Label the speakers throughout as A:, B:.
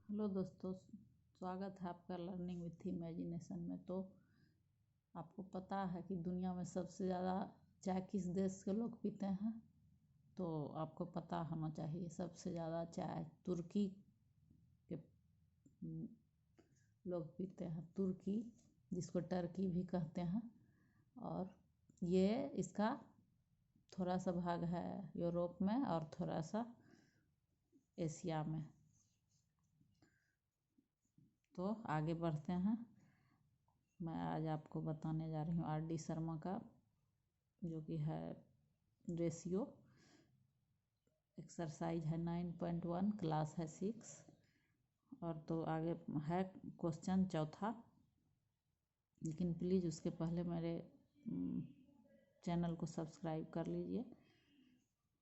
A: Hello दोस्तों, स्वागत है आपका लर्निंग विथ इमेजिनेशन में। तो आपको पता है कि दुनिया में सबसे ज़्यादा चाय किस देश के लोग पीते हैं? तो आपको पता होना चाहिए सबसे ज़्यादा चाय तुर्की के लोग पीते हैं। तुर्की, जिसको टर्की भी कहते हैं, और ये इसका थोड़ा सा भाग है यूरोप में और थोड़ा सा एशिया में। तो आगे बढ़ते हैं। मैं आज आपको बताने जा रही हूँ आर.डी. शर्मा का, जो कि है रेशियो। एक्सरसाइज है 9.1, क्लास है 6। और तो आगे है क्वेश्चन चौथा, लेकिन प्लीज़ उसके पहले मेरे चैनल को सब्सक्राइब कर लीजिए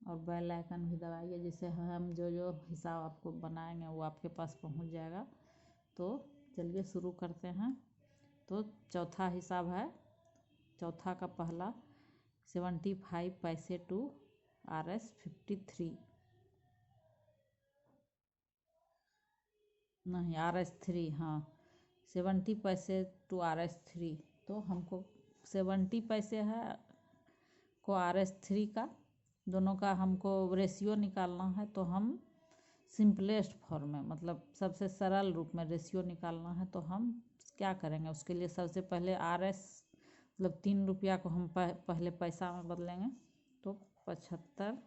A: और बेल आइकन भी दबाइए, जिससे हम जो हिसाब आपको बनाएंगे वो आपके पास पहुंच जाएगा। तो चलिए शुरू करते हैं। तो चौथा हिसाब है, चौथा का पहला 75 पैसे टू Rs 53, नहीं Rs 3, हाँ 70 पैसे टू Rs 3। तो हमको 70 पैसे है को Rs 3 का, दोनों का हमको रेशियो निकालना है। तो हम सिंपलेस्ट फॉर्म में, मतलब सबसे सरल रूप में रेशियो निकालना है। तो हम क्या करेंगे, उसके लिए सबसे पहले Rs मतलब 3 रुपया को हम पहले पैसा में बदलेंगे। तो 75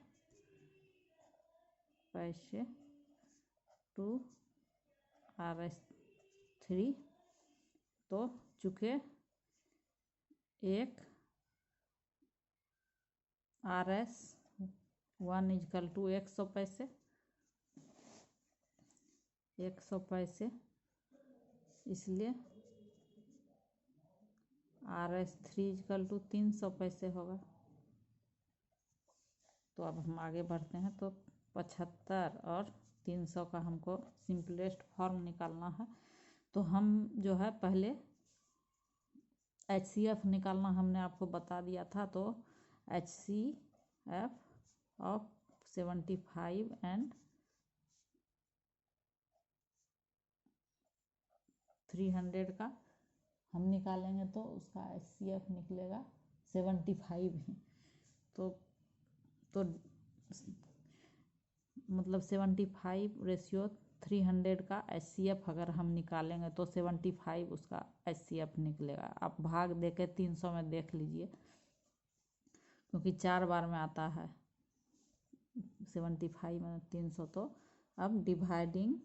A: पैसे टू Rs 3। तो चूँकि एक Rs 1 इजकल टू 100 पैसे, 100 पैसे, इसलिए Rs 3 इजकल टू 300 पैसे होगा। तो अब हम आगे बढ़ते हैं। तो 75 और 300 का हमको सिंपलेस्ट फॉर्म निकालना है। तो हम जो है पहले HCF निकालना हमने आपको बता दिया था। तो HCF ऑफ 75 एंड 300 का हम निकालेंगे, तो उसका HCF निकलेगा 75 ही। तो मतलब 75 रेशियो 300 का HCF अगर हम निकालेंगे तो 75 उसका HCF निकलेगा। आप भाग देके 300 में देख लीजिए, क्योंकि 4 बार में आता है 75 में 300। तो अब dividing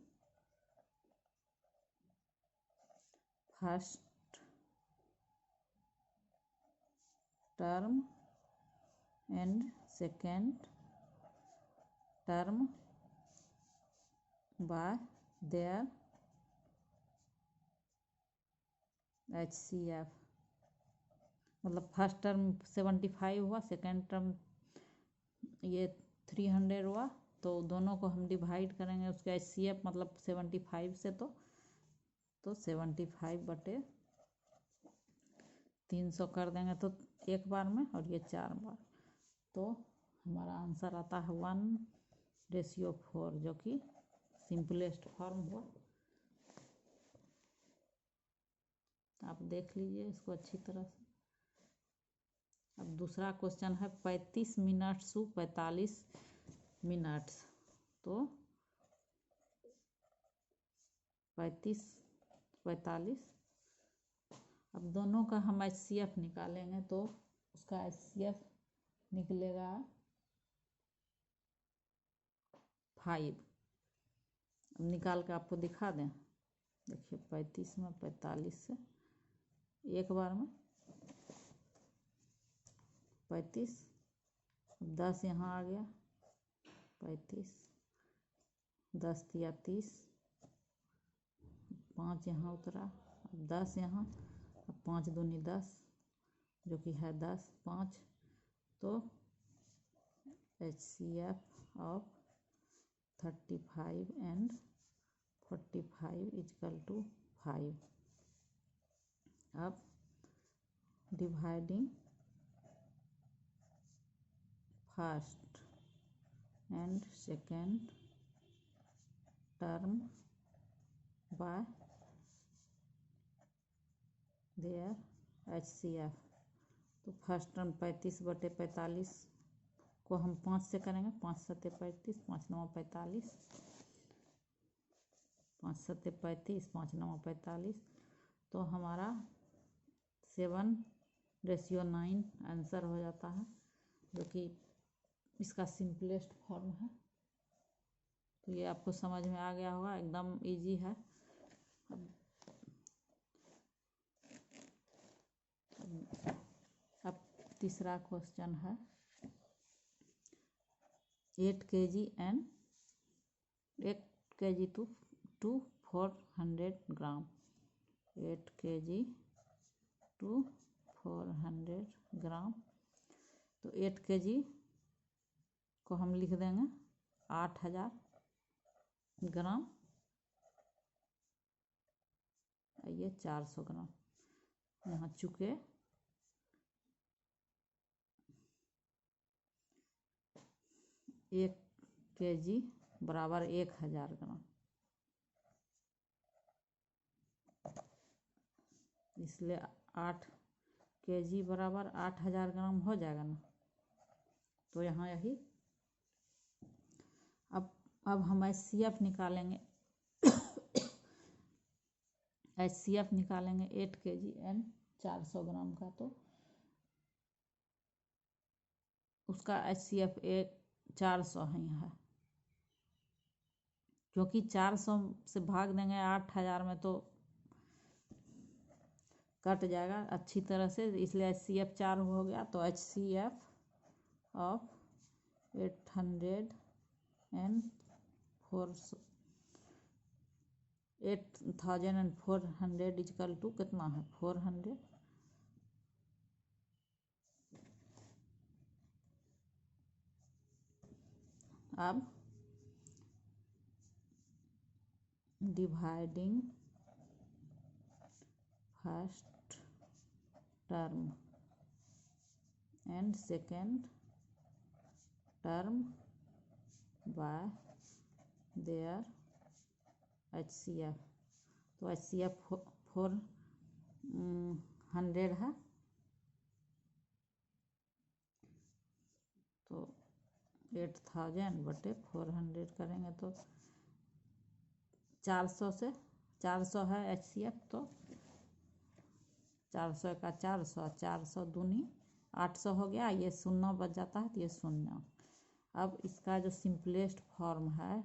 A: first term and second term by their HCF, मतलब फर्स्ट टर्म 75 हुआ, सेकेंड टर्म ये 300 हुआ। तो दोनों को हम डिवाइड करेंगे उसका HCF मतलब 75 से। तो 75 बटे 300 कर देंगे तो एक बार में, और ये 4 बार। तो हमारा आंसर आता है 1:4, जो कि सिंपलेस्ट फॉर्म हुआ। आप देख लीजिए इसको अच्छी तरह से। अब दूसरा क्वेश्चन है 35 मिनट टू 45 मिनट। तो 35 45, अब दोनों का हम HCF निकालेंगे। तो उसका HCF निकलेगा 5। अब निकाल के आपको दिखा दें, देखिए 35 में 45 से एक बार में 35, 10 यहाँ आ गया, 35, 10 या 30, 5 यहाँ उतरा, अब 10 यहाँ, अब 5 दूनी 10, जो कि है 10, 5। तो HCF of 35 and 45 is equal to 5। अब dividing first and second term by their HCF। तो फर्स्ट टर्म 35/45 को हम 5 से करेंगे, 5 सत्ते 35, 5 नौ 45, 5 सत्ते 35, 5 नौ 45। तो हमारा 7:9 आंसर हो जाता है, जो कि इसका सिंपलेस्ट फॉर्म है। तो ये आपको समझ में आ गया होगा, एकदम इजी है। अब तीसरा क्वेश्चन है 8 kg and 8 kg to 400 gram. 8 kg to 400 gram. तो 8 kg को हम लिख देंगे 8000 ग्राम, ये 400 ग्राम। यहाँ चुके 1 kg बराबर 1000 ग्राम, इसलिए 8 kg बराबर 8000 ग्राम हो जाएगा ना। तो यहाँ यही अब हम HCF निकालेंगे। HCF निकालेंगे 8 kg एंड 400 ग्राम का। तो उसका HCF 400 ही है, क्योंकि 400 से भाग देंगे 8000 में तो कट जाएगा अच्छी तरह से, इसलिए HCF 4 हो गया। तो HCF ऑफ 8400 इजकल टू कितना है 400। अब dividing first term and second term by their HCF। तो HCF 400 है, तो 8000/400 करेंगे तो 400 से 400 है HCF, तो 400 का 400, 400 दूनी 800 हो गया। ये 0 बच जाता है, तो ये 0। अब इसका जो सिंपलेस्ट फॉर्म है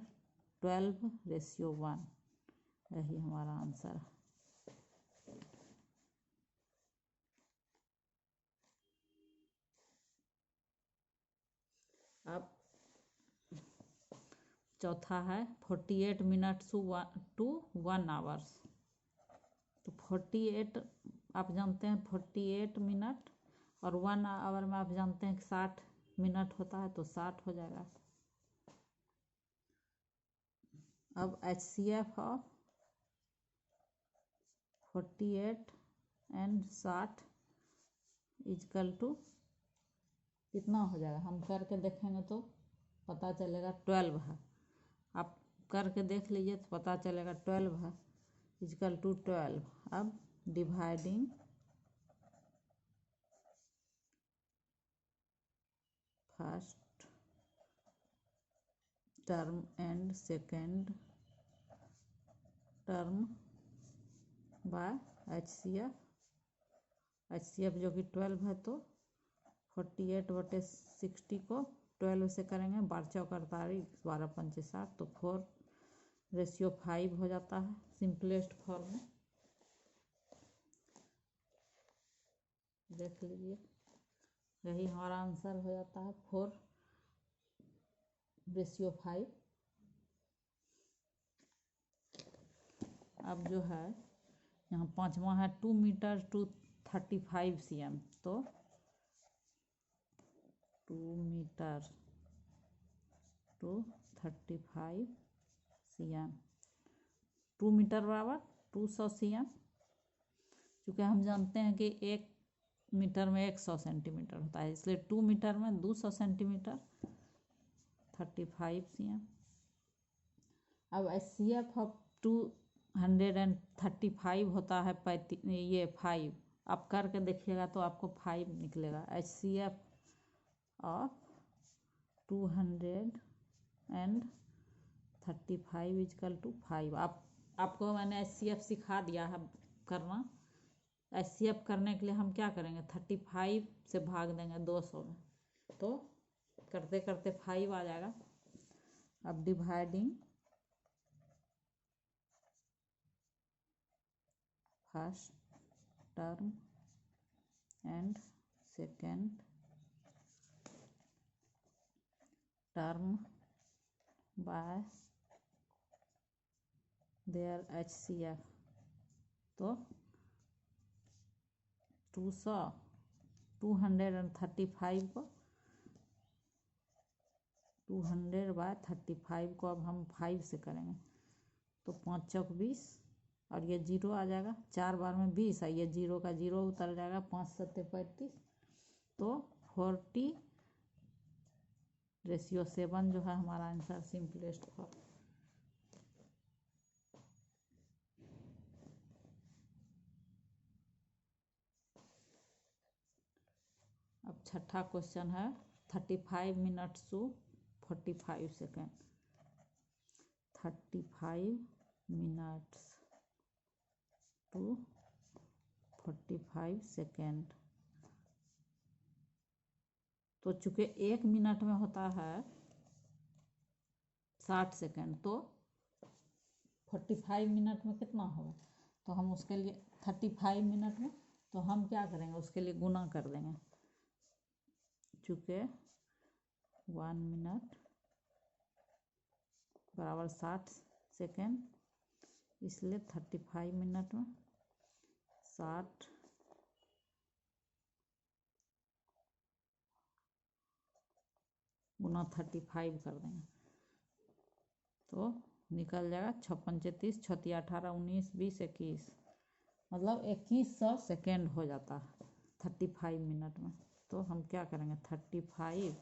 A: 12:1, यही हमारा आंसर है। अब चौथा है 48 मिनट्स टू 1 आवर्स। तो 48 आप जानते हैं 48 मिनट, और 1 आवर में आप जानते हैं कि 60 मिनट होता है, तो 60 हो जाएगा। अब HCF of 48 and 60 is equal to कितना हो जाएगा, हम करके देखेंगे तो पता चलेगा 12 है। आप करके देख लीजिए तो पता चलेगा 12 है, इजकल टू 12। अब dividing first term and second term by HCF जो कि 12 है, तो 48/60 को 12 से करेंगे, 12 चौक 48, 12 पंचे 60, तो 4:5 हो जाता है सिंपलेस्ट फॉर्म में। देख लीजिए, यही हमारा आंसर हो जाता है 4:5। अब जो है यहाँ 5वां है 2 मीटर टू 35 cm। तो 2 मीटर टू 35 cm, 2 मीटर बराबर 200 cm। क्योंकि हम जानते हैं कि 1 मीटर में 100 सेंटीमीटर होता है, इसलिए 2 मीटर में 200 सेंटीमीटर 35 cm। अब HCF ऑफ 135 होता है 35, ये 5 आप करके देखिएगा तो आपको 5 निकलेगा। HCF of 235 is equal to 5। आपको मैंने HCF सिखा दिया है करना। HCF करने के लिए हम क्या करेंगे, 35 से भाग देंगे 200 में, तो करते करते 5 आ जाएगा। अब dividing first term and second term by their HCF, तो 235 को 200/35 को अब हम 5 से करेंगे तो 5 चौक 20 और ये 0 आ जाएगा। 4 बार में 20 है, ये 0 का 0 उतर जाएगा। 5 सत्ते 35, तो 40:7 जो है हमारा आंसर सिंपलेस्ट फॉर्म। अब छठा क्वेश्चन है 35 minutes to 45 second. 35 minutes to 45 second, तो चूंकि 1 मिनट में होता है 60 सेकेंड, तो 45 मिनट में कितना होगा, तो हम उसके लिए 35 मिनट में, तो हम क्या करेंगे उसके लिए गुना कर देंगे। चूँकि 1 मिनट बराबर 60 सेकेंड, इसलिए 35 मिनट में 60 गुना 35 कर देंगे, तो निकल जाएगा 56 34 36 18 19 20 21, मतलब 2100 सेकेंड हो जाता है 35 मिनट में। तो हम क्या करेंगे, 35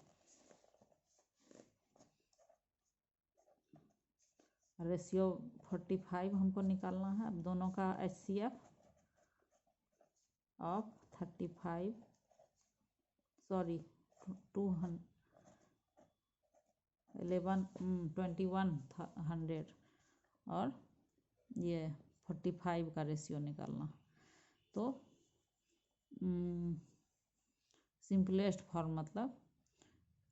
A: रेशियो 45 हमको निकालना है। अब दोनों का HCF ऑफ 35 सॉरी 2100 और ये 45 का रेशियो निकालना, तो सिंपलेस्ट फॉर्म मतलब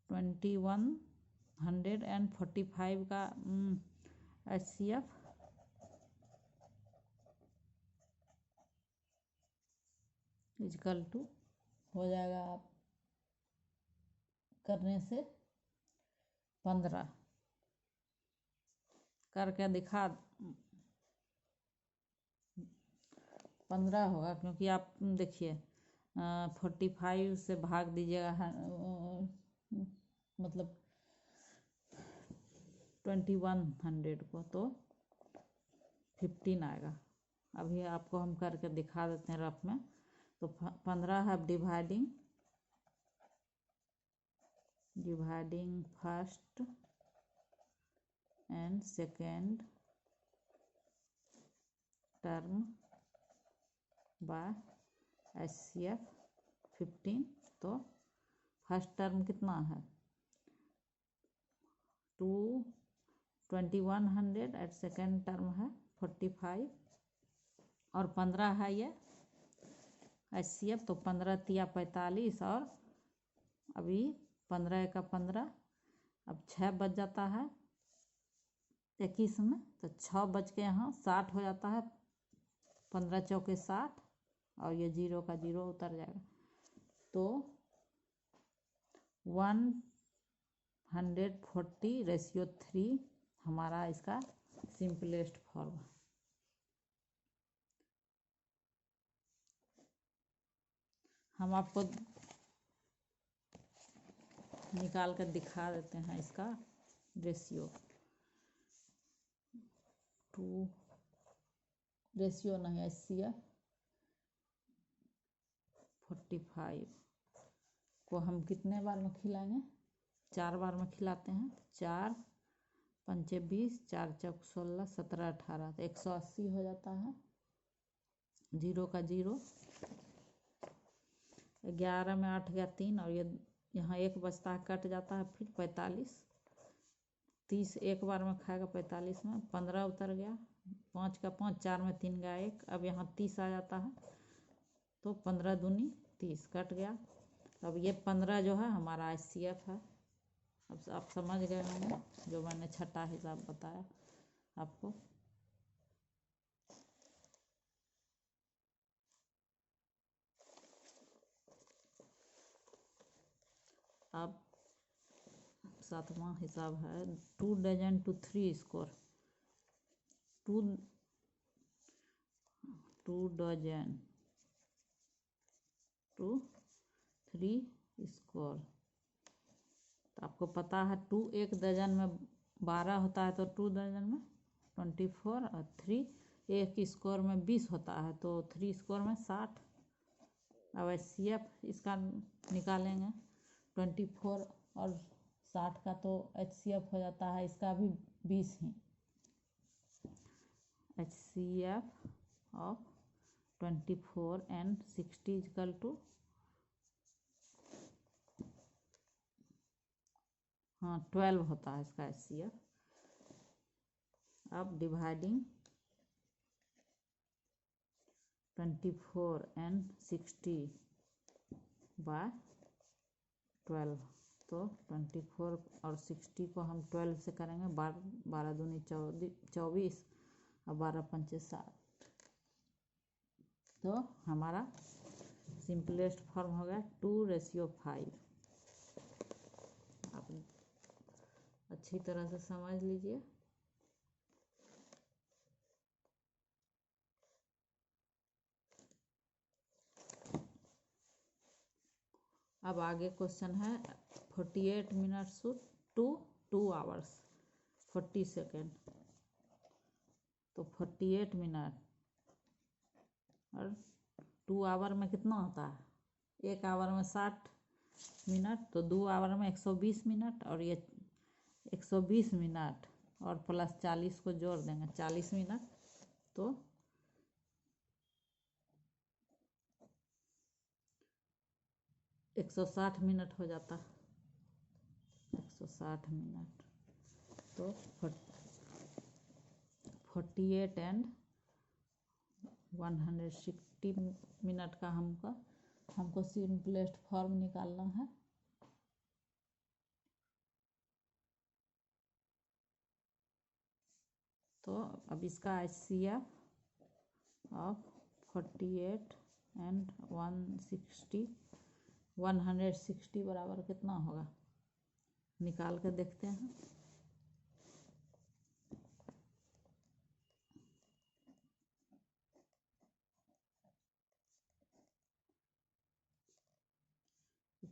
A: 2145 का HCF इजकल टू हो जाएगा आप करने से 15 करके दिखा 15 होगा, क्योंकि आप देखिए 45 से भाग दीजिएगा मतलब 2100 को, तो 15 आएगा। अभी आपको हम करके दिखा देते हैं रफ में। तो 15 है dividing first and second term by HCF 15, तो फर्स्ट टर्म कितना है 2100 और सेकेंड टर्म है 45 और 15 है ये HCF, तो 15 तिया 45 और अभी 15 का 15, अब 6 बच जाता है 21 में, तो 6 बच के यहाँ 60 हो जाता है। 15 चौके 60 और ये 0 का 0 उतर जाएगा, तो 140:3 हमारा इसका सिंपलेस्ट फॉर्म। हम आपको निकाल कर दिखा देते हैं इसका रेशियो नहीं HCF 45 को हम कितने बार में खिलाएंगे, 4 बार में खिलाते हैं। 4 पंचे 20, 4 चौक 16, 17 18, तो 180 हो जाता है। 0 का 0, 11 में 8 गया 3, और ये यहाँ 1 बचता है, कट जाता है, फिर 45। 30 एक बार में खाएगा 45 में, 15 उतर गया, 5 का 5, 4 में 3 गया 1, अब यहाँ 30 आ जाता है, तो 15 दूनी 30, कट गया। अब ये 15 जो है हमारा ICF है। अब आप समझ गए होंगे जो मैंने छठा हिसाब बताया आपको। अब 7वां हिसाब है 2 dozen to 3 score. 2 dozen to 3 score. तो आपको पता है 2 एक दर्जन में 12 होता है, तो 2 दर्जन में 24, और 3 एक स्कोर में 20 होता है, तो 3 स्कोर में 60। अब HCF इसका निकालेंगे, 24 और 60 का तो HCF हो जाता है, इसका भी 20 ही। HCF of 24 and 60 equal to, हाँ 12 होता है इसका HCF। अब डिवाइडिंग 24 and 60 बाय 12, तो 24 और 60 को हम 12 से करेंगे, 12 दूनी 24, और 12 पंचे 60, तो हमारा सिंपलेस्ट फॉर्म हो गया 2:5। आप अच्छी तरह से समझ लीजिए। अब आगे क्वेश्चन है 48 मिनट्स टू 2 आवर्स 40 सेकेंड। तो 48 मिनट और 2 आवर में कितना होता है, 1 आवर में 60 मिनट, तो 2 आवर में 120 मिनट, और ये 120 मिनट और प्लस 40 को जोड़ देंगे, 40 मिनट, तो 160 मिनट हो जाता, 160 मिनट। तो 48 and 160 मिनट का हमको सिंपलेस्ट फॉर्म निकालना है। तो अब इसका HCF ऑफ 48 and 160 बराबर कितना होगा, निकाल कर देखते हैं।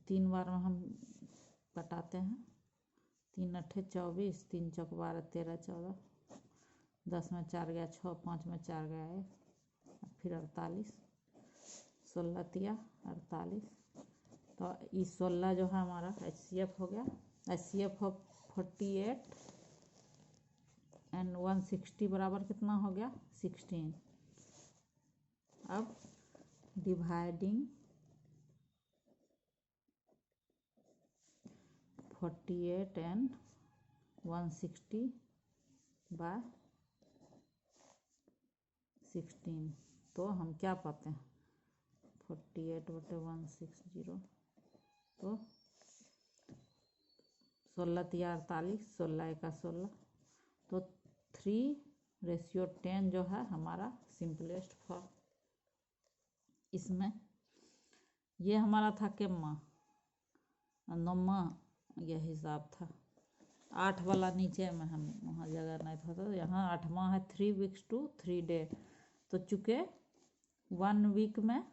A: तीन बार में हम कटाते हैं, 3 अट्ठे 24, 3 चौक 12, 13 14, 10 में 4 गया 6, 5 में 4 गया 1, फिर 48, 16 तिया 48, तो ये 16 जो है हमारा HCF हो गया। HCF ऑफ 48 and 160 बराबर कितना हो गया, 16। अब डिवाइडिंग 48 and 160 बाय 16, तो हम क्या पाते हैं, 48/160, तो 16 तिया 48, 16 एका 16, तो 3:10 जो है हमारा सिंपलेस्ट फॉर्म। इसमें ये हमारा था केम्मा, 9वां यह हिसाब था। 8 वाला नीचे में हम वहाँ जगह नहीं था, तो यहाँ 8वां है 3 वीक्स टू 3 डे। तो चूँकि 1 वीक में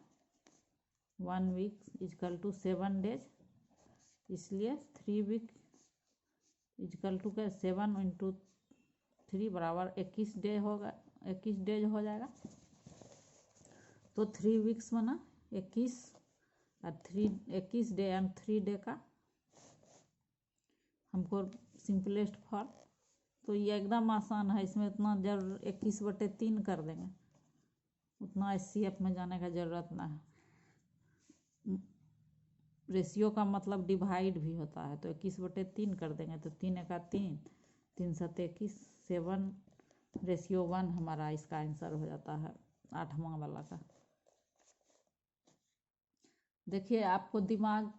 A: 1 वीक इजकल टू 7 डेज, इसलिए 3 वीक इजकल टू के 7 × 3 बराबर 21 डे होगा, 21 डेज हो जाएगा। तो 3 वीक्स बना 21 और 21 डे एंड 3 डे का हमको सिंपलेस्ट फॉर्म तो ये एकदम आसान है, इसमें उतना 21/3 कर देंगे, उतना HCF में जाने का ज़रूरत ना है। रेशियो का मतलब डिवाइड भी होता है, तो 21/3 कर देंगे तो 3 एका 3, 3 7 21, 7/1 हमारा इसका आंसर हो जाता है 8वां वाला का। देखिए आपको दिमाग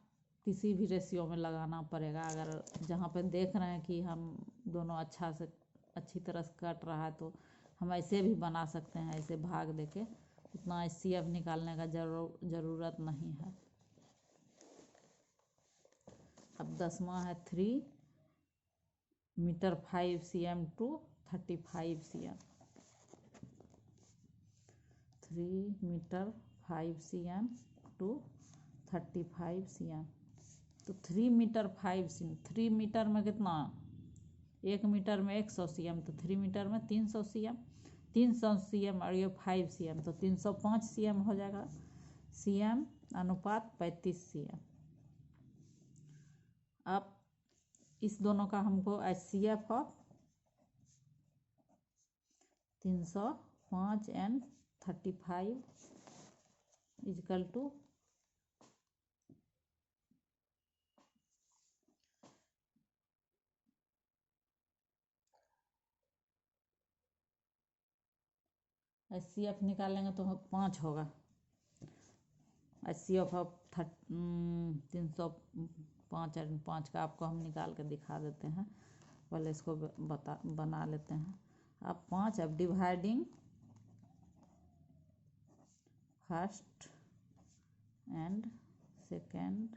A: किसी भी रेशियो में लगाना पड़ेगा। अगर जहाँ पे देख रहे हैं कि हम दोनों अच्छी तरह से कट रहा है तो हम ऐसे भी बना सकते हैं, ऐसे भाग देके। उतना HCF निकालने का ज़रूरत नहीं है। अब 10वां है 3 metre 5 cm to 35 cm। 3 metre 5 cm to 35 cm। तो 3 मीटर 5 cm, 3 मीटर में कितना, 1 मीटर में 100 cm, तो 3 मीटर में 300 cm, 300 cm और ये 5 cm, तो 305 cm हो जाएगा। cm अनुपात 35 cm। अब इस दोनों का हमको HCF of 305 and 35 is equal to HCF निकालेंगे तो 5 होगा। HCF ऑफ 305 और 5 का आपको हम निकाल के दिखा देते हैं। पहले इसको बना लेते हैं। अब 5, अब dividing first and second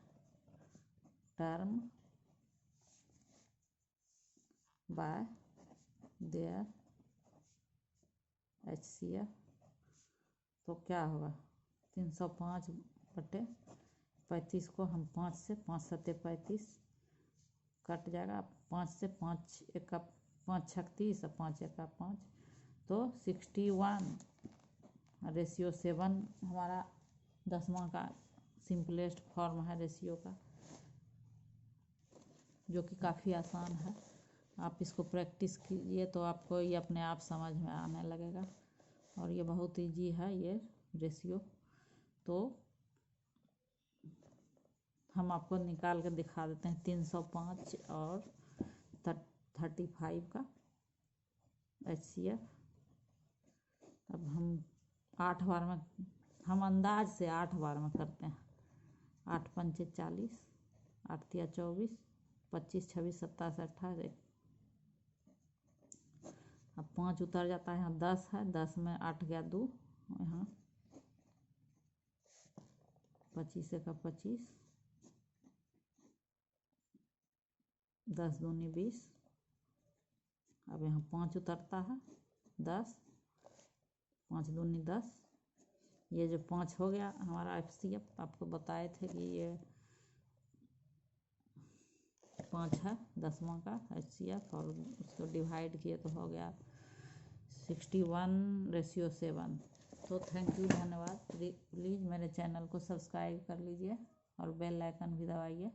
A: term by their HCF, तो क्या होगा, 305/35 को हम 5 से 5 7 35 कट जाएगा। 5 से 5 एका 5 छक 30 और 5 एका 5, तो 61/7 हमारा 10वां का सिंपलेस्ट फॉर्म है रेशियो का, जो कि काफ़ी आसान है। आप इसको प्रैक्टिस कीजिए तो आपको ये अपने आप समझ में आने लगेगा, और ये बहुत इजी है ये रेशियो। तो हम आपको निकाल के दिखा देते हैं 305 और 35 का HCF। अब हम 8 बार में, हम अंदाज से 8 बार में करते हैं। 8 पंचे 40, 8 तिया 24, 25 26 27 28। अब 5 उतर जाता है, यहाँ 10 है, 10 में 8 गया 2, यहाँ 25 का 25, 10 दूनी 20। अब यहाँ 5 उतरता है, 10, 5 दूनी 10। ये जो 5 हो गया हमारा HCF, आपको बताए थे कि ये 5 है 10वां का HCF, और उसको डिवाइड किए तो हो गया 61/7। तो थैंक यू, धन्यवाद। प्लीज़ मेरे चैनल को सब्सक्राइब कर लीजिए और बेल आइकन भी दबाइए।